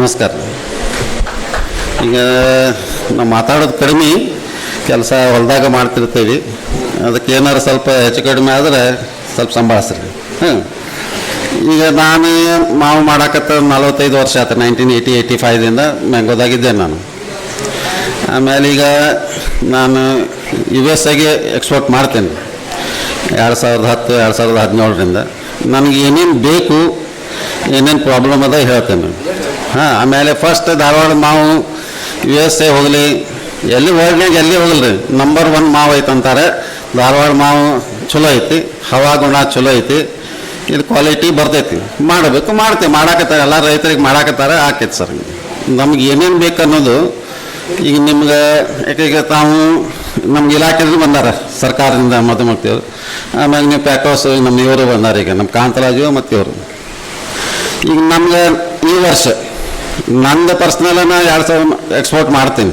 ನಮಸ್ಕಾರ. ಈಗ ನಾವು ಮಾತಾಡೋದು ಕಡಿಮೆ, ಕೆಲಸ ಹೊಲದಾಗ ಮಾಡ್ತಿರ್ತೀವಿ. ಅದಕ್ಕೆ ಏನಾರು ಸ್ವಲ್ಪ ಹೆಚ್ಚು ಕಡಿಮೆ ಆದರೆ ಸ್ವಲ್ಪ ಸಂಭಾಳಿಸ್ರಿ. ಈಗ ನಾನು ಮಾವು ಮಾಡಾಕತ್ತ 45 ವರ್ಷ ಆಯ್ತು. 1985ದಿಂದ ಮ್ಯಾಂಗೋದಾಗಿದ್ದೆ ನಾನು. ಆಮೇಲೆ ಈಗ ನಾನು USA ಎಕ್ಸ್ಪೋರ್ಟ್ ಮಾಡ್ತೇನೆ 2010 2017ರಿಂದ. ನನಗೆ ಏನೇನು ಬೇಕು, ಏನೇನು ಪ್ರಾಬ್ಲಮ್ ಅದ ಹೇಳ್ತೇನೆ. ಆಮೇಲೆ ಫಸ್ಟ್ ಧಾರವಾಡ ಮಾವು USA ಹೋಗಲಿ, ಎಲ್ಲಿ ವರ್ಲ್ಡ್ನಾಗ ಎಲ್ಲಿ ಹೋಗಲ್ರಿ, ನಂಬರ್ 1 ಮಾವು ಐತೆ ಅಂತಾರೆ. ಧಾರವಾಡ ಮಾವು ಚಲೋ ಐತಿ, ಹವಾಗುಣ ಚಲೋ ಐತಿ, ಇದು ಕ್ವಾಲಿಟಿ ಬರ್ತೈತಿ. ಮಾಡಬೇಕು, ಮಾಡ್ತೇವೆ, ಮಾಡಾಕತ್ತಾರೆ. ಎಲ್ಲ ರೈತರಿಗೆ ಮಾಡಾಕತ್ತಾರೆ, ಆಕೈತೆ ಸರ್. ನಮ್ಗೆ ಏನೇನು ಬೇಕು ಅನ್ನೋದು ಈಗ ನಿಮ್ಗೆ ಯಾಕೀಗ ತಾವು ನಮ್ಗೆ ಇಲಾಖೆಯಲ್ಲಿ ಬಂದಾರ ಸರ್ಕಾರದಿಂದ ಮಧುಮಕ್ತಿಯವರು. ಆಮೇಲೆ ನೀವು ಪ್ಯಾಕೋಸ್ ನಮ್ಮ ಇವರು ಬಂದಾರ, ಈಗ ನಮ್ಮ ಕಾಂತರಾಜು ಮತ್ತು ಇವರು. ಈಗ ನಮ್ಗೆ ಈ ವರ್ಷ ನಂದು ಪರ್ಸ್ನಲನ್ನು 2000 ಎಕ್ಸ್ಪೋರ್ಟ್ ಮಾಡ್ತೀನಿ.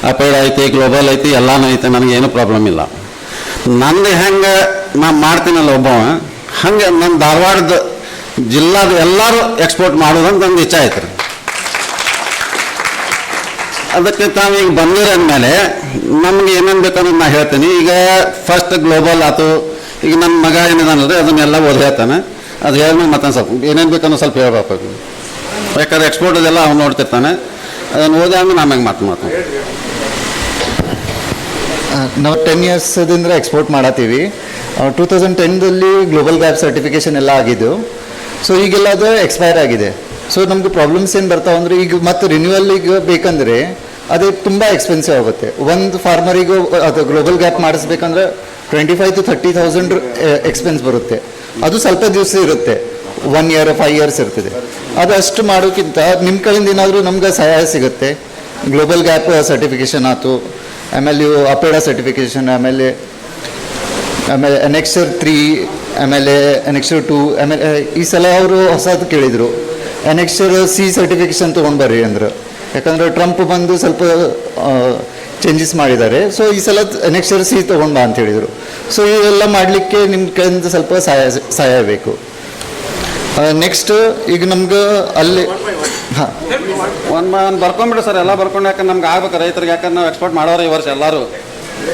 ಅಪೇಡ್ ಐತಿ, ಗ್ಲೋಬಲ್ ಐತಿ, ಎಲ್ಲನೂ ಐತಿ, ನನಗೇನು ಪ್ರಾಬ್ಲಮ್ ಇಲ್ಲ. ನಂದು ಹೆಂಗೆ ನಾನು ಮಾಡ್ತೀನಲ್ಲ ಒಬ್ಬವ, ಹಂಗೆ ನನ್ನ ಧಾರವಾಡದ ಜಿಲ್ಲಾದ ಎಲ್ಲರೂ ಎಕ್ಸ್ಪೋರ್ಟ್ ಮಾಡೋದಂತ ನಂದು ಇಚ್ಛೆ ಆಯ್ತು ರೀ. ಅದಕ್ಕೆ ತಾವು ಈಗ ಬಂದಿರಂದಮೇಲೆ ನಮ್ಗೆ ಏನೇನು ಬೇಕನ್ನೋದು ನಾನು ಹೇಳ್ತೀನಿ. ಈಗ ಫಸ್ಟ್ ಗ್ಲೋಬಲ್ ಆಯ್ತು. ಈಗ ನನ್ನ ಮಗ ಏನಿದಾನಲ್ರಿ ಅದನ್ನೆಲ್ಲ ಓದಿ ಹೇಳ್ತಾನೆ. ಅದು ಹೇಳಿದ್ಮೇಲೆ ಮತ್ತೊಂದು ಸ್ವಲ್ಪ ಏನೇನು ಬೇಕನ್ನೋ ಸ್ವಲ್ಪ ಹೇಳ್ಬೇಕು. ಯಾಕಂದ್ರೆ ಎಕ್ಸ್ಪೋರ್ಟದೆಲ್ಲ ಅವ್ನು ನೋಡ್ತಿರ್ತಾನೆ. ಅದನ್ನು ಓದಿ ಆದ್ಮೇಲೆ ಆಮ್ಯಾಗ ಮಾತು ನಾವು 10 ಇಯರ್ಸ್ದಿಂದ ಎಕ್ಸ್ಪೋರ್ಟ್ ಮಾಡತ್ತೀವಿ. 2010ದಲ್ಲಿ ಗ್ಲೋಬಲ್ ಗ್ಯಾಪ್ ಸರ್ಟಿಫಿಕೇಷನ್ ಎಲ್ಲ ಆಗಿದ್ದು. ಸೊ ಈಗೆಲ್ಲ ಅದು ಎಕ್ಸ್ಪೈರ್ ಆಗಿದೆ. ಸೊ ನಮಗೆ ಪ್ರಾಬ್ಲಮ್ಸ್ ಏನು ಬರ್ತಾವೆ ಅಂದರೆ, ಈಗ ಮತ್ತು ರಿನ್ಯೂವಲ್ ಈಗ ಬೇಕಂದರೆ ಅದು ತುಂಬ ಎಕ್ಸ್ಪೆನ್ಸಿವ್ ಆಗುತ್ತೆ. ಒಂದು ಫಾರ್ಮರಿಗೂ ಅದು ಗ್ಲೋಬಲ್ ಗ್ಯಾಪ್ ಮಾಡಿಸ್ಬೇಕಂದ್ರೆ 25,000 to 30,000 ಎಕ್ಸ್ಪೆನ್ಸ್ ಬರುತ್ತೆ. ಅದು ಸ್ವಲ್ಪ ದಿವಸ ಇರುತ್ತೆ, 1 year 5 years ಇರ್ತದೆ. ಅದು ಅಷ್ಟು ಮಾಡೋಕ್ಕಿಂತ ನಿಮ್ಮ ಕಡೆಯಿಂದ ಏನಾದರೂ ನಮ್ಗೆ ಸಹಾಯ ಸಿಗುತ್ತೆ. ಗ್ಲೋಬಲ್ ಗ್ಯಾಪ್ ಸರ್ಟಿಫಿಕೇಷನ್ ಆಯ್ತು, ಆಮೇಲೆ ಇವು ಅಪೇಡ ಸರ್ಟಿಫಿಕೇಷನ್, ಆಮೇಲೆ Annexure 3, ಆಮೇಲೆ Annexure 2, ಆಮೇಲೆ ಈ ಸಲ ಅವರು ಹೊಸದು ಕೇಳಿದರು Annexure C ಸರ್ಟಿಫಿಕೇಷನ್ ತೊಗೊಂಡು ಬರ್ರಿ ಅಂದರು. ಯಾಕಂದರೆ ಟ್ರಂಪ್ ಬಂದು ಸ್ವಲ್ಪ ಚೇಂಜಸ್ ಮಾಡಿದ್ದಾರೆ. ಸೊ ಈ ಸಲ Annexure C ತೊಗೊಂಡು ಬಾ ಅಂತ ಹೇಳಿದರು. ಸೊ ಇವೆಲ್ಲ ಮಾಡಲಿಕ್ಕೆ ನಿಮ್ಮ ಕಡೆಯಿಂದ ಸ್ವಲ್ಪ ಸಹಾಯ ಬೇಕು. ನೆಕ್ಸ್ಟ್ ಈಗ ನಮ್ಗೆ ಅಲ್ಲಿ ಒಂದು ಬರ್ಕೊಂಬಿಡ್ರಿ ಸರ್, ಎಲ್ಲ ಬರ್ಕೊಂಡು. ಯಾಕಂದ್ರೆ ನಮ್ಗೆ ಆಗ್ಬೇಕು ರೈತರಿಗೆ, ಯಾಕಂದ್ರೆ ನಾವು ಎಕ್ಸ್ಪೋರ್ಟ್ ಮಾಡೋರು ಈ ವರ್ಷ ಎಲ್ಲರೂ.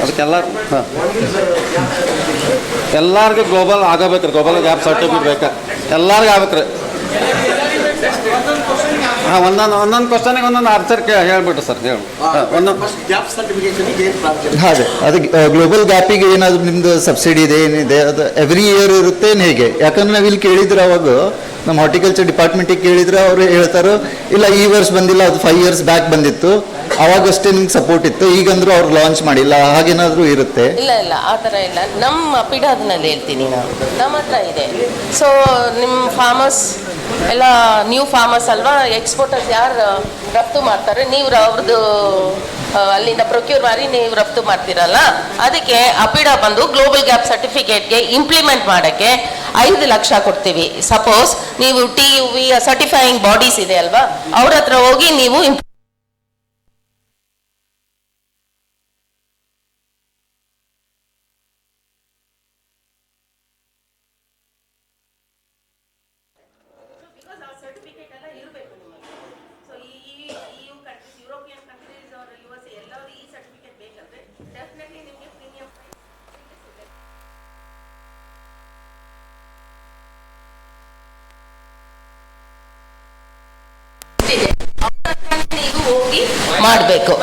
ಅದಕ್ಕೆಲ್ಲ ಎಲ್ಲರಿಗೂ ಗ್ಲೋಬಲ್ ಆಗಬೇಕು ರೀ. ಗ್ಲೋಬಲ್ ಗ್ಯಾಪ್ ಸರ್ಟಿಫಿಕೇಟ್ ಬೇಕು, ಎಲ್ಲರಿಗೂ ಆಗ್ಬೇಕ್ರಿ. ಒಂದೊಂದು ಕ್ವಶನಿಗೆ ಒಂದೊಂದು ಆನ್ಸರ್ ಹೇಳ್ಬಿಟ್ಟು ಸರ್. ಹೇಳಿ ಅದೇ ಅದು ಗ್ಲೋಬಲ್ ಗ್ಯಾಪಿಗೆ ಏನಾದರೂ ನಿಮ್ಮದು ಸಬ್ಸಿಡಿ ಇದೆ, ಏನಿದೆ ಅದು ಎವ್ರಿ ಇಯರ್ ಇರುತ್ತೆ ಹೇಗೆ? ಯಾಕಂದ್ರೆ ನಾವು ಇಲ್ಲಿ ಕೇಳಿದ್ರೆ ಅವಾಗ ನಮ್ಮ ಹಾರ್ಟಿಕಲ್ಚರ್ ಡಿಪಾರ್ಟ್ಮೆಂಟಿಗೆ ಕೇಳಿದ್ರೆ ಅವರು ಹೇಳ್ತಾರೋ ಇಲ್ಲ ಈ ವರ್ಷ ಬಂದಿಲ್ಲ, ಅದು 5 years ಬ್ಯಾಕ್ ಬಂದಿತ್ತು, ಅವಾಗಷ್ಟೇ ನಿಮ್ಗೆ ಸಪೋರ್ಟ್ ಇತ್ತು, ಈಗಂದ್ರೂ ಅವ್ರು ಲಾಂಚ್ ಮಾಡಿಲ್ಲ, ಹಾಗೇನಾದರೂ ಇರುತ್ತೆ? ಇಲ್ಲ ಆ ಥರ ಇಲ್ಲ. ನಮ್ಮ ಪಿಡಾದ್ನಲ್ಲಿ ಹೇಳ್ತೀನಿ ನಾನು, ನಮ್ಮ ಹತ್ರ ಇದೆ. ಸೊ ನಿಮ್ಮ ಫಾರ್ಮರ್ಸ್ ಎಲ್ಲ ನ್ಯೂ ಫಾರ್ಮರ್ಸ್ ಅಲ್ವಾ, ಎಕ್ಸ್ಪೋರ್ಟರ್ಸ್ ಯಾರು ರಫ್ತು ಮಾಡ್ತಾರೆ, ನೀವು ಅವ್ರದ್ದು ಅಲ್ಲಿಂದ ಪ್ರೊಕ್ಯೂರ್ ಮಾಡಿ ನೀವು ರಫ್ತು ಮಾಡ್ತೀರಲ್ಲ, ಅದಕ್ಕೆ ಅಪಿಡಾ ಬಂದು ಗ್ಲೋಬಲ್ ಗ್ಯಾಪ್ ಸರ್ಟಿಫಿಕೇಟ್ಗೆ ಇಂಪ್ಲಿಮೆಂಟ್ ಮಾಡೋಕ್ಕೆ 5 ಲಕ್ಷ ಕೊಡ್ತೀವಿ. ಸಪೋಸ್ ನೀವು TUV ಸರ್ಟಿಫೈಯಿಂಗ್ ಬಾಡೀಸ್ ಇದೆ ಅಲ್ವಾ, ಅವ್ರ ಹತ್ರ ಹೋಗಿ ನೀವು ನೀವು ಹೋಗಿ ಮಾಡಬೇಕು.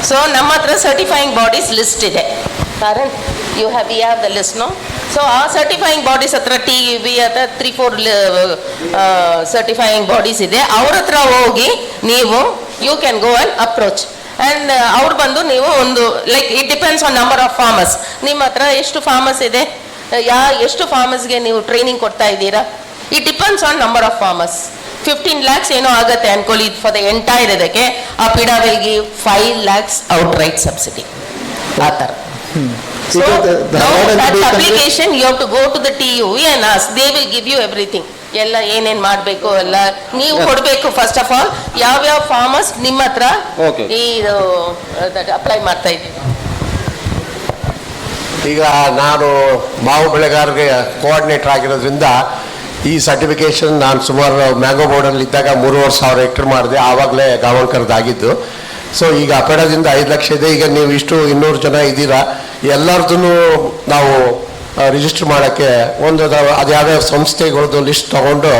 ಸೊ ನಮ್ಮ ಹತ್ರ ಸರ್ಟಿಫೈಯಿಂಗ್ ಬಾಡೀಸ್ ಲಿಸ್ಟ್ ಇದೆ. ಕಾರಣ we have the list no. So ಆ ಸರ್ಟಿಫೈಯಿಂಗ್ ಬಾಡೀಸ್ ಹತ್ರ TUV ಅಥವಾ 3-4 ಸರ್ಟಿಫೈಯಿಂಗ್ ಬಾಡೀಸ್ ಇದೆ. ಅವ್ರ ಹತ್ರ ಹೋಗಿ ನೀವು you can go and approach and ಅವ್ರು ಬಂದು ನೀವು ಒಂದು like it depends on number of farmers. ನಿಮ್ಮ ಹತ್ರ ಎಷ್ಟು ಫಾರ್ಮರ್ಸ್ ಇದೆ, ಎಷ್ಟು ಫಾರ್ಮರ್ಸ್ಗೆ ನೀವು ಟ್ರೈನಿಂಗ್ ಕೊಡ್ತಾ ಇದ್ದೀರಾ, it depends on number of farmers. 15 lakhs ಏನೋ ಆಗುತ್ತೆ ಅನ್ಕೊಳ್ಳಿ ಫಾರ್ ದ ಎಂಟೈರ್. ಇದಕ್ಕೆ ಆ ಪಿಡಾ will give 5 lakhs outright subsidy. ಆ ಥರ. So that application you have to go to the TUV and ask. They will give you everything. ಎಲ್ಲ ಏನೇನು ಮಾಡಬೇಕು ಎಲ್ಲ ನೀವು ಕೊಡಬೇಕು. ಫಸ್ಟ್ ಆಫ್ ಆಲ್ ಯಾವ್ಯಾವ ಫಾರ್ಮರ್ಸ್ ನಿಮ್ಮ ಹತ್ರ ಇದು ಅಪ್ಲೈ ಮಾಡ್ತಾ ಇದ್ದೀವಿ. ಈಗ ನಾನು ಮಾವು ಬೆಳೆಗಾರರಿಗೆ ಕೋಆರ್ಡಿನೇಟರ್ ಆಗಿರೋದ್ರಿಂದ ಈ ಸರ್ಟಿಫಿಕೇಶನ್ ನಾನು ಸುಮಾರು ಮ್ಯಾಂಗೋ ಬೋರ್ಡಲ್ಲಿ ಇದ್ದಾಗ 3,500 ಹೆಕ್ಟರ್ ಮಾಡಿದೆ, ಆವಾಗಲೇ ಗಾವಂಕರ್ದಾಗಿದ್ದು. ಸೊ ಈಗ ಅಪೆಡದಿಂದ 5 ಲಕ್ಷ ಇದೆ. ಈಗ ನೀವು ಇಷ್ಟು 200 ಜನ ಇದ್ದೀರಾ, ಎಲ್ಲರದೂ ನಾವು ರಿಜಿಸ್ಟರ್ ಮಾಡೋಕ್ಕೆ ಒಂದು ಅದ್ಯಾವುದೋ ಸಂಸ್ಥೆಗಳದ್ದು ಲಿಸ್ಟ್ ತೊಗೊಂಡು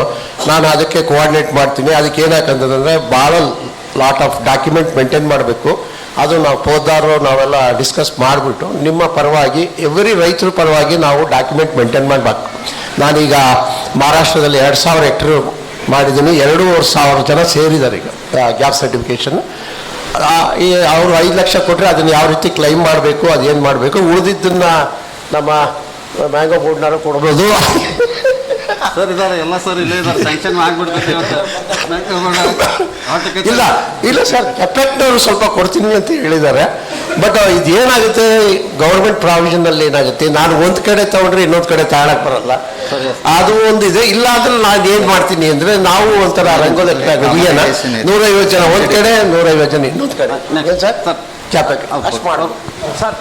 ನಾನು ಅದಕ್ಕೆ ಕೋಆರ್ಡಿನೇಟ್ ಮಾಡ್ತೀನಿ. ಅದಕ್ಕೆ ಏನಾಕಂತಂದರೆ ಭಾಳ ಲಾಟ್ ಆಫ್ ಡಾಕ್ಯುಮೆಂಟ್ ಮೇಂಟೈನ್ ಮಾಡಬೇಕು. ಅದು ನಾವು ಪೋದಾರು ನಾವೆಲ್ಲ ಡಿಸ್ಕಸ್ ಮಾಡಿಬಿಟ್ಟು ನಿಮ್ಮ ಪರವಾಗಿ ಎವ್ರಿ ರೈತರ ಪರವಾಗಿ ನಾವು ಡಾಕ್ಯುಮೆಂಟ್ ಮೇಂಟೈನ್ ಮಾಡಬೇಕು. ನಾನೀಗ ಮಹಾರಾಷ್ಟ್ರದಲ್ಲಿ 2,000 ಹೆಕ್ಟರ್ ಮಾಡಿದ್ದೀನಿ. 2,500 ಜನ ಸೇರಿದ್ದಾರೆ ಈಗ ಗ್ಯಾಪ್ ಸರ್ಟಿಫಿಕೇಷನ್. ಈ ಅವರು 5 ಲಕ್ಷ ಕೊಟ್ಟರೆ ಅದನ್ನು ಯಾವ ರೀತಿ ಕ್ಲೈಮ್ ಮಾಡಬೇಕು, ಅದೇನು ಮಾಡಬೇಕು, ಉಳಿದಿದ್ದನ್ನು ನಮ್ಮ ಮ್ಯಾಂಗೋ ಬೋರ್ಡ್ನಾರು ಕೊಡ್ಬೋದು. ಸರ್ ಇದ್ದಾರೆ ಎಲ್ಲ ಸರ್ ಇಲ್ಲೇ ಇದ್ದಾರೆ, ಸ್ಯಾಂಕ್ಷನ್ ಆಗಿಬಿಡ್ತೈತೆ ಇಲ್ಲ ಇಲ್ಲ ಸರ್, ಕೆಪೆಕ್ನವರು ಸ್ವಲ್ಪ ಕೊಡ್ತೀನಿ ಅಂತ ಹೇಳಿದ್ದಾರೆ. ಬಟ್ ಇದೇನಾಗುತ್ತೆ, ಗೌರ್ಮೆಂಟ್ ಪ್ರಾವಿಷನಲ್ಲಿ ಏನಾಗುತ್ತೆ, ನಾನು ಒಂದು ಕಡೆ ತಗೊಂಡ್ರೆ ಇನ್ನೊಂದು ಕಡೆ ತಗೊಳಕ್ ಬರಲ್ಲ, ಅದು ಒಂದಿದೆ. ಇಲ್ಲ ಅಂದ್ರೆ ನಾನು ಏನು ಮಾಡ್ತೀನಿ ಅಂದರೆ, ನಾವು ಒಂಥರ ರಂಗೋಲಿ 150 ಜನ ಒಂದು ಕಡೆ, 150 ಜನ ಇನ್ನೊಂದು ಕಡೆ. ಸರ್ ಕ್ಯಾಪೆಕ್ ಅಷ್ಟು ಮಾಡೋದು ಸರ್,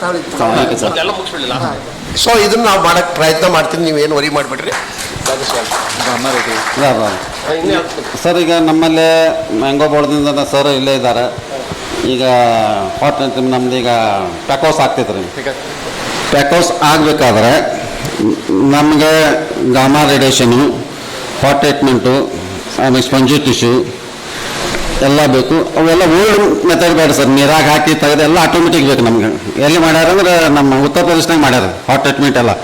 ಎಲ್ಲ ಮುಗಿಸ್ಬಿಡಲಿಲ್ಲ. ಸೊ ಇದನ್ನು ನಾವು ಮಾಡೋಕ್ಕೆ ಪ್ರಯತ್ನ ಮಾಡ್ತೀನಿ, ನೀವೇನು ವರಿ ಮಾಡಿಬಿಡ್ರಿ. ಸರ್ ಈಗ ನಮ್ಮಲ್ಲೇ ಮ್ಯಾಂಗೋ ಬೋರ್ಡ್ದಿಂದ ಸರ್ ಇಲ್ಲೇ ಇದ್ದಾರೆ. ಈಗ ಹಾಟ್ ನಮ್ದು ಈಗ ಪ್ಯಾಕೌಸ್ ಆಗ್ತೈತೆ ರೀ. ಪ್ಯಾಕೌಸ್ ಆಗಬೇಕಾದ್ರೆ ನಮಗೆ ಗಾಮಾ ರೇಡಿಯೇಷನು, ಹಾಟ್ ಟ್ರೀಟ್ಮೆಂಟು, ಆಮೇಲೆ ಸ್ಪಂಜಿ ಟಿಶ್ಯೂ ಎಲ್ಲ ಬೇಕು. ಅವೆಲ್ಲ ಓಲ್ಡ್ ಮೆಥಡ್ ಬೇಡ ಸರ್, ನೀರಾಗ ಹಾಕಿ ತೆಗೆದು ಎಲ್ಲ ಆಟೋಮೆಟಿಕ್ ಬೇಕು ನಮ್ಗೆ. ಎಲ್ಲಿ ಮಾಡ್ಯಾರ ಅಂದ್ರೆ ನಮ್ಮ ಉತ್ತರ ಪ್ರದೇಶನಾಗ ಮಾಡ್ಯಾರ ಹಾಟ್ ಟ್ರೀಟ್ಮೆಂಟ್ ಎಲ್ಲ.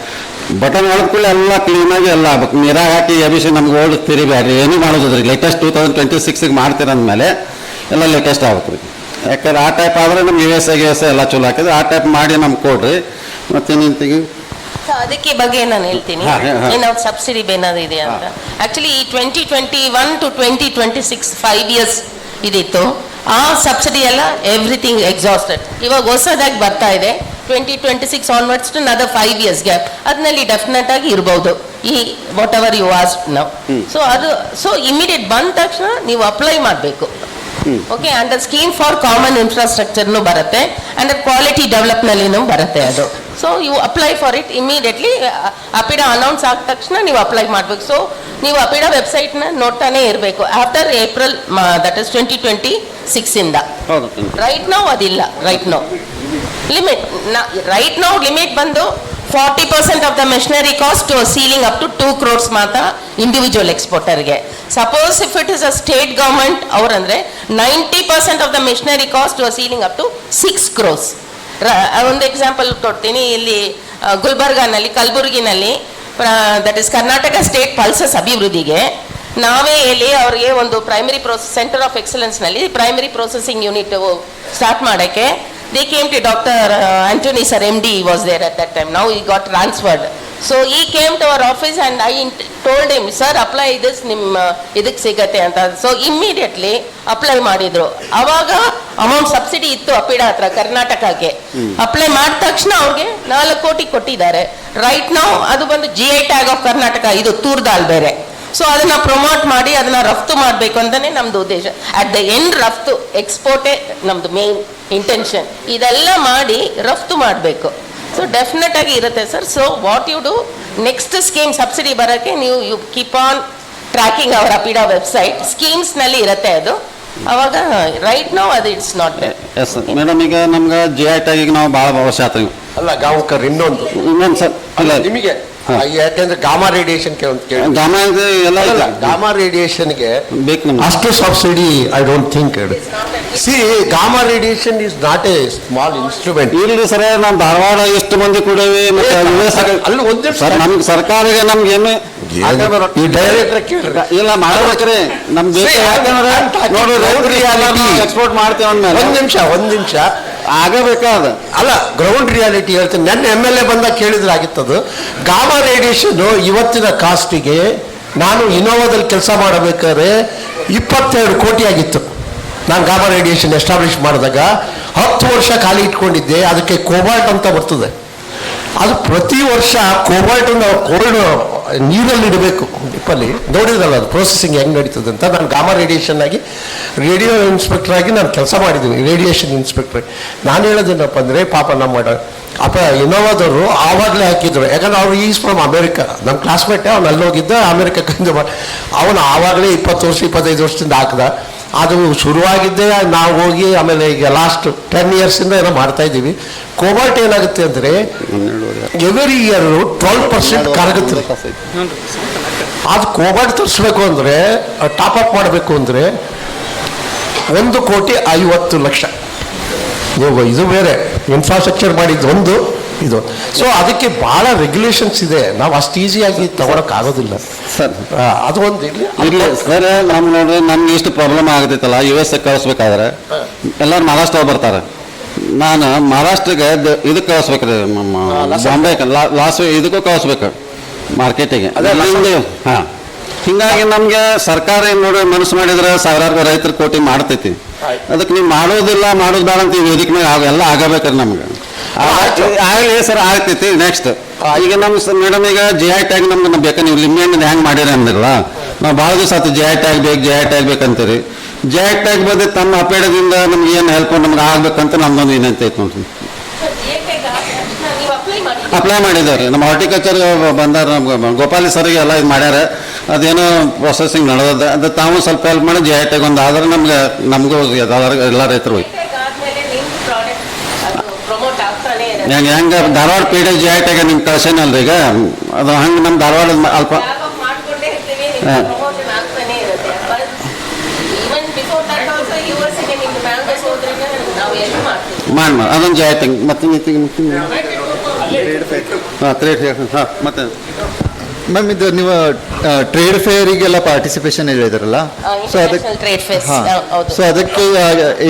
ಬಟನ್ ಹೊಡೆದ ಕೂಡಲೇ ಎಲ್ಲ ಕ್ಲೀನಾಗಿ ಎಲ್ಲ ಆಗ್ಬೇಕು. ನೀರಾಗ ಹಾಕಿ ಎಬಿಸಿ ನಮ್ಗೆ ಓಲ್ಡ್ ತಿರಿಬೇಡ್ರಿ, ಏನೂ ಮಾಡೋದ್ರಿ. ಲೇಟೆಸ್ಟ್ 2026 ಮಾಡ್ತೀರಂದ್ಮೇಲೆ ಎಲ್ಲ ಲೇಟೆಸ್ಟ್ ಆಗ್ಬೇಕು ರೀ. ಯಾಕಂದ್ರೆ ಆ ಟೈಪ್ ಆದರೆ ನಮ್ಗೆ US ಎಲ್ಲ ಚಲೋ ಹಾಕಿದ್ರೆ ಆ ಟೈಪ್ ಮಾಡಿ ನಮ್ಗೆ ಕೊಡ್ರಿ. ಮತ್ತೆ ನಿಂತಿಗೆ ಅದಕ್ಕೆ ಬಗ್ಗೆ ನಾನು ಹೇಳ್ತೀನಿ, ಏನಾದ್ರು ಸಬ್ಸಿಡಿ ಏನಾದ್ರು ಇದೆ ಅಂತ. ಆಕ್ಚುಲಿ ಈ 2021 to 2026 5 ಇಯರ್ಸ್ ಇದಿತ್ತು. ಆ ಸಬ್ಸಿಡಿ ಎಲ್ಲ ಎವ್ರಿಥಿಂಗ್ ಎಕ್ಸಾಸ್ಟೆಡ್. ಇವಾಗ ಹೊಸದಾಗಿ ಬರ್ತಾ ಇದೆ 2026 onwards to another 5 years gap. ಅದರಲ್ಲಿ ಡೆಫಿನೆಟ್ ಆಗಿ ಇರ್ಬೋದು ಈ ವಾಟ್ ಎವರ್ ಯು ಆಸ್ಕ್ ನಾವು. ಸೊ ಅದು ಇಮಿಡಿಯೇಟ್ ಬಂದ ತಕ್ಷಣ ನೀವು ಅಪ್ಲೈ ಮಾಡಬೇಕು. Okay, under scheme for common ಇನ್ಫ್ರಾಸ್ಟ್ರಕ್ಚರ್ನು ಬರುತ್ತೆ, ಅಂಡರ್ ಕ್ವಾಲಿಟಿ ಡೆವಲಪ್ನಲ್ಲಿನೂ ಬರುತ್ತೆ ಅದು. So you apply for it immediately. APEDA announce ಆದ ತಕ್ಷಣ ನೀವು ಅಪ್ಲೈ ಮಾಡಬೇಕು. ಸೊ ನೀವು ಅಪಿಡಾ ವೆಬ್ಸೈಟ್ನ ನೋಡ್ತಾನೆ ಇರಬೇಕು ಆಫ್ಟರ್ ಏಪ್ರಿಲ್, ದಟ್ ಇಸ್ 2026 ಇಂದ. ರೈಟ್ ನಾವು ಅದಿಲ್ಲ. ರೈಟ್ ನಾವು ಲಿಮಿಟ್ ಬಂದು 40% of the machinery cost ceiling up to 2 crores ಮಾತ್ರ individual ಎಕ್ಸ್ಪೋರ್ಟರ್ಗೆ. Suppose if it is a state government ಅವರಂದ್ರೆ 90% of the machinery cost ceiling up to 6 crores. ಒಂದು example ಕೊಡ್ತೀನಿ. ಇಲ್ಲಿ ಗುಲ್ಬರ್ಗಾನಲ್ಲಿ, ಕಲಬುರಗಿನಲ್ಲಿ, that is Karnataka state pulses ಅಭಿವೃದ್ಧಿಗೆ ನಾವೇ ಹೇಳಿ ಅವ್ರಿಗೆ ಒಂದು primary centre of ಎಕ್ಸಲೆನ್ಸ್ನಲ್ಲಿ primary processing unit start ಮಾಡೋಕ್ಕೆ they came to Dr. Anthony Sir, MD was there at that time. Now he got transferred. So he came to our office and I told him, sir, apply this, ನಿಮ್ಮ ಇದಕ್ಕೆ ಸಿಗತ್ತೆ ಅಂತ. So immediately apply ಮಾಡಿದ್ರು. ಅವಾಗ amount subsidy ಇತ್ತು ಅಪಿಡಾ ಹತ್ರ ಕರ್ನಾಟಕಕ್ಕೆ. Apply ಮಾಡಿದ ತಕ್ಷಣ ಅವ್ರಿಗೆ 4 ಕೋಟಿ ಕೊಟ್ಟಿದ್ದಾರೆ. ರೈಟ್ ನಾವು ಅದು ಬಂದು GI ಟ್ಯಾಗ್ ಆಫ್ ಕರ್ನಾಟಕ, ಇದು ತೂರ್ದಾಲ್ ಬೇರೆ. ಸೊ ಅದನ್ನ ಪ್ರಮೋಟ್ ಮಾಡಿ ಅದನ್ನ ರಫ್ತು ಮಾಡಬೇಕು ಅಂತಾನೆ ನಮ್ದು ಉದ್ದೇಶ. ಅಟ್ ದ ಎಂಡ್ ರಫ್ತು, ಎಕ್ಸ್ಪೋರ್ಟೇ ನಮ್ದು ಮೇನ್ ಇಂಟೆನ್ಷನ್. ಇದೆಲ್ಲ ಮಾಡಿ ರಫ್ತು ಮಾಡಬೇಕು. ಸೊ ಡೆಫಿನೆಟ್ ಆಗಿ ಇರುತ್ತೆ sir. So what you do, next scheme subsidy ಬರೋಕ್ಕೆ ನೀವು you keep on tracking our APEDA website. ಸ್ಕೀಮ್ಸ್ನಲ್ಲಿ ಇರುತ್ತೆ ಅದು. ಅವಾಗ ರೈಟ್ ನಾವು ಅದು it's not there. Yes madam, ಈಗ ನಮ್ಗೆ GI ಟ್ಯಾಗಿಗೆ ನಾವು ಭಾಳ ವರ್ಷ ಆಯ್ತು. ಅಲ್ಲ ಗಾಂವ್ಕರ್, ಇನ್ನೊಂದು ಸರ್ ಅಲ್ಲ ನಿಮಗೆ ಯಾಕೆಂದ್ರೆ ಗಾಮಾ ರೇಡಿಯೇಷನ್ ಗಾಮಾ ಎಲ್ಲ ಗಾಮಾ ರೇಡಿಯೇಷನ್ಗೆ ಬೇಕು ನಮ್ಗೆ ಅಷ್ಟು subsidy I don't think. C gamma radiation is not A small instrument. ಇಲ್ಲಿ ಸರ್ ನಾವು ಧಾರವಾಡ ಎಷ್ಟು ಮಂದಿ ಕೂಡೇವಿ, ಅಲ್ಲಿ ಒಂದು ಸರ್ ನಮ್ಗೆ ಸರ್ಕಾರಕ್ಕೆ ನಮ್ಗೆ ಏನು ಈ ಡೈರೆಕ್ಟರ್ ಕೇಳ್ರಿ, ಇಲ್ಲ ಮಾಡ್ಬೇಕ್ರಿ ನಮ್ ಬೇಕು. ಯಾಕಂದ್ರೆ ನೋಡಿ ಎಕ್ಸ್ಪೋರ್ಟ್ ಮಾಡ್ತೇವೆ ಅಂದ್ಮೇಲೆ ಒಂದ್ ನಿಮಿಷ ಆಗಬೇಕಾದ ಅಲ್ಲ, ಗ್ರೌಂಡ್ ರಿಯಾಲಿಟಿ ಹೇಳ್ತೀನಿ. ನನ್ನ MLA ಬಂದಾಗ ಕೇಳಿದ್ರಾಗಿತ್ತದು. ಗಾಮಾ ರೇಡಿಯೇಷನ್ ಇವತ್ತಿನ ಕಾಸ್ಟಿಗೆ ನಾನು ಇನೋವಾದಲ್ಲಿ ಕೆಲಸ ಮಾಡಬೇಕಾದ್ರೆ 22 ಕೋಟಿ ಆಗಿತ್ತು. ನಾನು ಗಾಮಾ ರೇಡಿಯೇಷನ್ ಎಸ್ಟಾಬ್ಲಿಷ್ ಮಾಡಿದಾಗ 10 ವರ್ಷ ಖಾಲಿ ಇಟ್ಕೊಂಡಿದ್ದೆ. ಅದಕ್ಕೆ ಕೋಬಾಲ್ಟ್ ಅಂತ ಬರ್ತದೆ. ಅದು ಪ್ರತಿ ವರ್ಷ ಕೋಬಾಲ್ಟ್ ನಾವು ಕೋಲ್ಡ್ ನೀರಲ್ಲಿ ಇಡಬೇಕು ಡಿಪ್ಪಲ್ಲಿ. ನೋಡಿದ್ರಲ್ಲ ಅದು ಪ್ರೊಸೆಸಿಂಗ್ ಹೆಂಗೆ ನಡೀತದೆ ಅಂತ. ನಾನು ಗಾಮಾ ರೇಡಿಯೇಷನ್ ಆಗಿ ರೇಡಿಯೋ ಇನ್ಸ್ಪೆಕ್ಟರ್ ಆಗಿ ನಾನು ಕೆಲಸ ಮಾಡಿದ್ದೀನಿ, ರೇಡಿಯೇಷನ್ ಇನ್ಸ್ಪೆಕ್ಟರ್. ನಾನು ಹೇಳೋದೇನಪ್ಪ ಅಂದರೆ, ಪಾಪ ನಮ್ಮ ಇನೋವಾದವರು ಆವಾಗಲೇ ಹಾಕಿದ್ರು, ಯಾಕಂದ್ರೆ ಅವ್ರು ಈಸ್ ಫ್ರಮ್ ಅಮೇರಿಕಾ, ನಮ್ಮ ಕ್ಲಾಸ್ಮೇಟೇ ಅವ್ನು ಅಲ್ಲಿ ಹೋಗಿದ್ದ, ಅಮೇರಿಕಕ್ಕಿಂದ ಅವನು ಆವಾಗಲೇ 20 ವರ್ಷ 25 ವರ್ಷದಿಂದ ಹಾಕ್ದ. ಅದು ಶುರುವಾಗಿದ್ದೇ ನಾವು ಹೋಗಿ ಆಮೇಲೆ ಈಗ ಲಾಸ್ಟ್ 10 ಇಯರ್ಸಿಂದ ಏನೋ ಮಾಡ್ತಾ ಇದ್ದೀವಿ. ಕೋಬಾಲ್ಟ್ ಏನಾಗುತ್ತೆ ಅಂದರೆ ಎವ್ರಿ ಇಯರ್ 12% ಕರಗುತ್ತೆ. ಅದು ಕೋಬಾಲ್ಟ್ ತರಿಸ್ಬೇಕು ಅಂದರೆ, ಟಾಪ್ ಅಪ್ ಮಾಡಬೇಕು ಅಂದರೆ 1,50,00,000. ನೀವು ಇದು ಬೇರೆ ಇನ್ಫ್ರಾಸ್ಟ್ರಕ್ಚರ್ ಮಾಡಿದ್ದು ಒಂದು ಇದು. ಸೊ ಅದಕ್ಕೆ ಭಾಳ ರೆಗ್ಯುಲೇಷನ್ಸ್ ಇದೆ, ನಾವು ಅಷ್ಟು ಈಸಿಯಾಗಿ ತಗೊಳಕ್ಕಾಗೋದಿಲ್ಲ ಸರ್. ಅದು ಒಂದು ಇಲ್ಲ ಸರ್, ನಮ್ಗೆ ನೋಡ್ರಿ ನಮ್ಗೆ ಇಷ್ಟು ಪ್ರಾಬ್ಲಮ್ ಆಗತೈತಲ್ಲ, US ಕಳಿಸ್ಬೇಕಾದ್ರೆ ಎಲ್ಲರೂ ಮಹಾರಾಷ್ಟ್ರ ಬರ್ತಾರೆ. ನಾನು ಮಹಾರಾಷ್ಟ್ರಗೆ ಇದಕ್ಕೆ ಕಳಿಸ್ಬೇಕ್ರಿ, ಬಾಂಬೆ ಇದಕ್ಕೂ ಕಳಿಸ್ಬೇಕು ಮಾರ್ಕೆಟಿಗೆ. ಹಾಂ, ಹಿಂಗಾಗಿ ನಮಗೆ ಸರ್ಕಾರ ಏನು ನೋಡಿ ಮನಸ್ಸು ಮಾಡಿದ್ರೆ ಸಾವಿರಾರು ರೈತರ ಕೋಟಿ ಮಾಡ್ತೈತಿ. ಅದಕ್ಕೆ ನೀವು ಮಾಡೋದಿಲ್ಲ, ಮಾಡೋದು ಬೇಡ ಅಂತ ವೇದಿಕೆ ಮೇಲೆ ಎಲ್ಲ ಆಗಬೇಕ್ರಿ ನಮ್ಗೆ. ಆಗಲಿ ಸರ್, ಆಗ್ತೈತಿ. ನೆಕ್ಸ್ಟ್ ಈಗ ನಮ್ಮ ಮೇಡಮ್ ಈಗ GI ಟ್ಯಾಗ್ ನಮ್ಗೆ ಬೇಕಾ, ನೀವು ಲಿಂಬೆಹಣ್ಣು ಹೆಂಗೆ ಮಾಡಿರಿ ಅಂದಿರಲ್ಲ, ನಾವು ಭಾಳ ದಿವಸ ಆಯ್ತು GI ಟ್ಯಾಗ್ ಬೇಕು GI ಟ್ಯಾಗ್ ಬೇಕಂತೀರಿ. GI ಟ್ಯಾಗ್ ಬಂದು ತಮ್ಮ ಅಪೇಡದಿಂದ ನಮ್ಗೆ ಏನು ಹೆಲ್ಪ್ ನಮ್ಗೆ ಆಗ್ಬೇಕಂತ ನಮ್ದೊಂದು ವಿನಂತಿ ಐತೆ ನೋಡ್ರಿ. ಅಪ್ಲೈ ಮಾಡಿದ್ದಾರೆ ನಮ್ಮ ಹಾರ್ಟಿಕಲ್ಚರ್ ಬಂದಾರ, ನಮ್ಮ ಗೋಪಾಲಿ ಸರ್ಗೆ ಎಲ್ಲ ಇದು ಮಾಡ್ಯಾರ. ಅದೇನೋ ಪ್ರೊಸೆಸಿಂಗ್ ನಡೆದ, ಅದು ತಾವು ಸ್ವಲ್ಪ ಹೆಲ್ಪ್ ಮಾಡಿ GI ಟ್ಯಾಗ್ ಒಂದು ಆದ್ರೆ ನಮಗೂ ಎಲ್ಲ ರೈತರು ಹೋಯ್ತು. ಹೆಂಗೆ ಧಾರವಾಡ ಪೇಡೆ GI ಟ್ಯಾಗ್ ನಿಮ್ಗೆ ಕಳ್ಸೇನಲ್ರಿ ಈಗ, ಅದು ಹಂಗೆ ನಮ್ಮ ಧಾರವಾಡ ಅಲ್ಪ ಮಾಡಿ ಅದೊಂದು GI ಟ್ಯಾಗ್ ಮತ್ತೆ ಹಾಂ ಟ್ರೇಡ್ ಹಾಂ ಮತ್ತೆ ಮ್ಯಾಮ್ ಇದು ನೀವು ಟ್ರೇಡ್ ಫೇರಿಗೆಲ್ಲ ಪಾರ್ಟಿಸಿಪೇಷನ್ ಹೇಳಿದ್ರಲ್ಲ, ಸೊ ಅದಕ್ಕೆ ಟ್ರೇಡ್ ಫೇರ್ಸ್. ಸೊ ಅದಕ್ಕೆ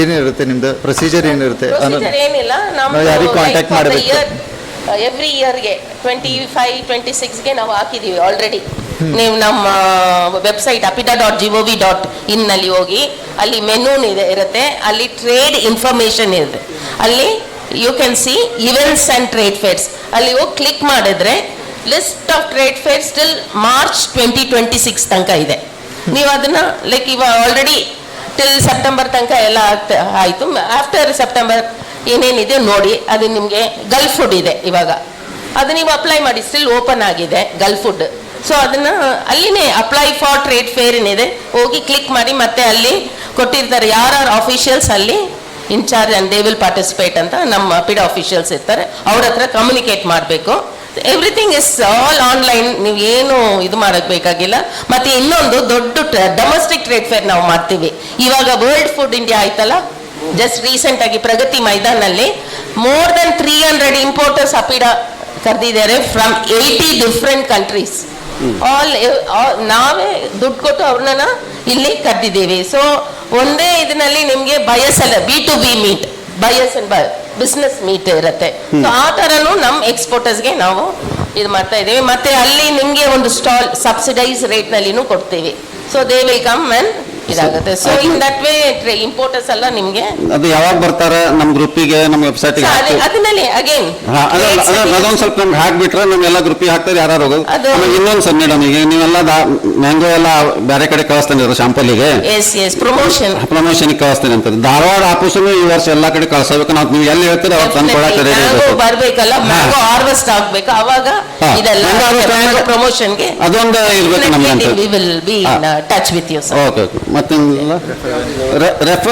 ಏನಿರುತ್ತೆ ನಿಮ್ದು ಪ್ರೊಸೀಜರ್ ಏನಿರುತ್ತೆ? ಏನಿಲ್ಲ, ಯಾರಿಗೆ ಕಾಂಟ್ಯಾಕ್ಟ್ ಮಾಡಬೇಕು? ಎವ್ರಿ ಇಯರ್ಗೆ 25-26ಗೆ ನಾವು ಹಾಕಿದ್ದೀವಿ ಆಲ್ರೆಡಿ. ನೀವು ನಮ್ಮ ವೆಬ್ಸೈಟ್ apida.gov.in ನಲ್ಲಿ ಹೋಗಿ, ಅಲ್ಲಿ ಮೆನು ಇರುತ್ತೆ, ಅಲ್ಲಿ ಟ್ರೇಡ್ ಇನ್ಫಾರ್ಮೇಶನ್ ಇದೆ, ಅಲ್ಲಿ you can see events and trade fairs. ಅಲ್ಲಿ ಹೋಗಿ ಕ್ಲಿಕ್ ಮಾಡಿದ್ರೆ list of trade fairs till March 2026 ತನಕ ಇದೆ. ನೀವು ಅದನ್ನ ಲೈಕ್ ಇವಾಗ ಆಲ್ರೆಡಿ ಟಿಲ್ ಸೆಪ್ಟೆಂಬರ್ ತನಕ ಎಲ್ಲ ಆಯಿತು. ಆಫ್ಟರ್ ಸೆಪ್ಟೆಂಬರ್ ಏನೇನಿದೆ ನೋಡಿ. ಅದು ನಿಮಗೆ ಗಲ್ಫ್ ಫುಡ್ ಇದೆ ಇವಾಗ, ಅದು ನೀವು ಅಪ್ಲೈ ಮಾಡಿ, ಸ್ಟಿಲ್ ಓಪನ್ ಆಗಿದೆ ಗಲ್ಫ್ ಫುಡ್. ಸೊ ಅದನ್ನು ಅಲ್ಲಿನೇ ಅಪ್ಲೈ ಫಾರ್ ಟ್ರೇಡ್ ಫೇರ್ ಏನಿದೆ ಹೋಗಿ ಕ್ಲಿಕ್ ಮಾಡಿ, ಮತ್ತೆ ಅಲ್ಲಿ ಕೊಟ್ಟಿರ್ತಾರೆ ಯಾರು ಆಫೀಷಿಯಲ್ಸ್ ಅಲ್ಲಿ in charge and they will participate ಅಂತ ನಮ್ಮ ಅಪಿಡ ಆಫೀಷಿಯಲ್ಸ್ ಇರ್ತಾರೆ, ಅವ್ರ ಹತ್ರ ಕಮ್ಯುನಿಕೇಟ್ ಮಾಡಬೇಕು. ಎವ್ರಿಥಿಂಗ್ ಇಸ್ ಆಲ್ ಆನ್ಲೈನ್, ನೀವು ಏನು ಇದು ಮಾಡಬೇಕಾಗಿಲ್ಲ. ಮತ್ತೆ ಇನ್ನೊಂದು ದೊಡ್ಡ ಡೊಮೆಸ್ಟಿಕ್ ಟ್ರೇಡ್ ಫೇರ್ ನಾವು ಮಾಡ್ತೀವಿ ಇವಾಗ. ವರ್ಲ್ಡ್ ಫುಡ್ ಇಂಡಿಯಾ ಆಯ್ತಲ್ಲ, ಜಸ್ಟ್ ರೀಸೆಂಟ್ ಆಗಿ ಪ್ರಗತಿ ಮೈದಾನಲ್ಲಿ more than 300 ಇಂಪೋರ್ಟರ್ಸ್ ಅಪಿಡ ಕರೆದಿದ್ದಾರೆ ಫ್ರಮ್ 80 ಡಿಫ್ರೆಂಟ್ ಕಂಟ್ರೀಸ್. ನಾವೇ ದುಡ್ಡು ಕೊಟ್ಟು ಅವ್ರನ್ನ ಇಲ್ಲಿ ಕರೆದಿದ್ದೀವಿ. ಸೊ ಒಂದೇ ಇದರಲ್ಲಿ ನಿಮಗೆ ಬಯಸ್ ಅಲ್ಲ, B2B meet, buyers and business meet ಇರುತ್ತೆ. ಸೊ ಆ ಥರನೂ ನಮ್ಮ ಎಕ್ಸ್ಪೋರ್ಟರ್ಸ್ಗೆ ನಾವು ಇದು ಮಾಡ್ತಾ ಇದ್ದೀವಿ. ಮತ್ತೆ ಅಲ್ಲಿ ನಿಮಗೆ ಒಂದು ಸ್ಟಾಲ್ ಸಬ್ಸಿಡೈಸ್ ರೇಟ್ನಲ್ಲಿನೂ ಕೊಡ್ತೀವಿ. So they will come and ಇದಾಗುತ್ತೆ. So in that way importers ಎಲ್ಲ ನಿಮ್ಗೆ ಅದು ಯಾವಾಗ ಬರ್ತಾರೆ ನಮ್ಮ ಗ್ರೂಪಿಗೆ, ನಮ್ಮ ವೆಬ್ಸೈಟ್ಗೆ ಅದನ್ನಲ್ಲಿ ಅಗೇನ್ ಅದೊಂದು ಸ್ವಲ್ಪ ನಮ್ಗೆ ಹಾಕ್ಬಿಟ್ರೆ ನಮ್ಗೆಲ್ಲ ಗ್ರೂಪಿಗೆ ಹಾಕ್ತಾರೆ ಯಾರು ಹೋಗೋದು. ಇನ್ನೊಂದು ಸರ್ ಮೇಡಮ್, ಈಗ ನೀವೆಲ್ಲ ಮ್ಯಾಂಗೋ ಎಲ್ಲ ಬೇರೆ ಕಡೆ ಕಳಿಸ್ತಾನೆ ಶಾಂಪಲ್ಲಿಗೆ, ಪ್ರಮೋಷನ್ ಕಳಿಸ್ತೀನಿ ಅಂತ. ಧಾರವಾಡ ಆಫೀಸನ್ನು ಈ ವರ್ಷ ಎಲ್ಲ ಕಡೆ ಕಳ್ಸಬೇಕು. ನಾವು ನೀವು ಎಲ್ಲಿ ಹೇಳ್ತೀರಿ ಅವ್ರು ತಂದು ಕೊಡಕ್ಕೆ ಬರ್ಬೇಕಲ್ಲ, ಮ್ಯಾಂಗೋ ಹಾರ್ವೆಸ್ಟ್ ಆಗ್ಬೇಕು, ಅವಾಗ ಇದೆಲ್ಲ ಪ್ರಮೋಷನ್ಗೆ ಅದೊಂದು ಇರ್ಬೇಕು ನಮ್ಗೆ ಅಂತ. We will be in touch with you sir. Okay okay. ಮತ್ತೆ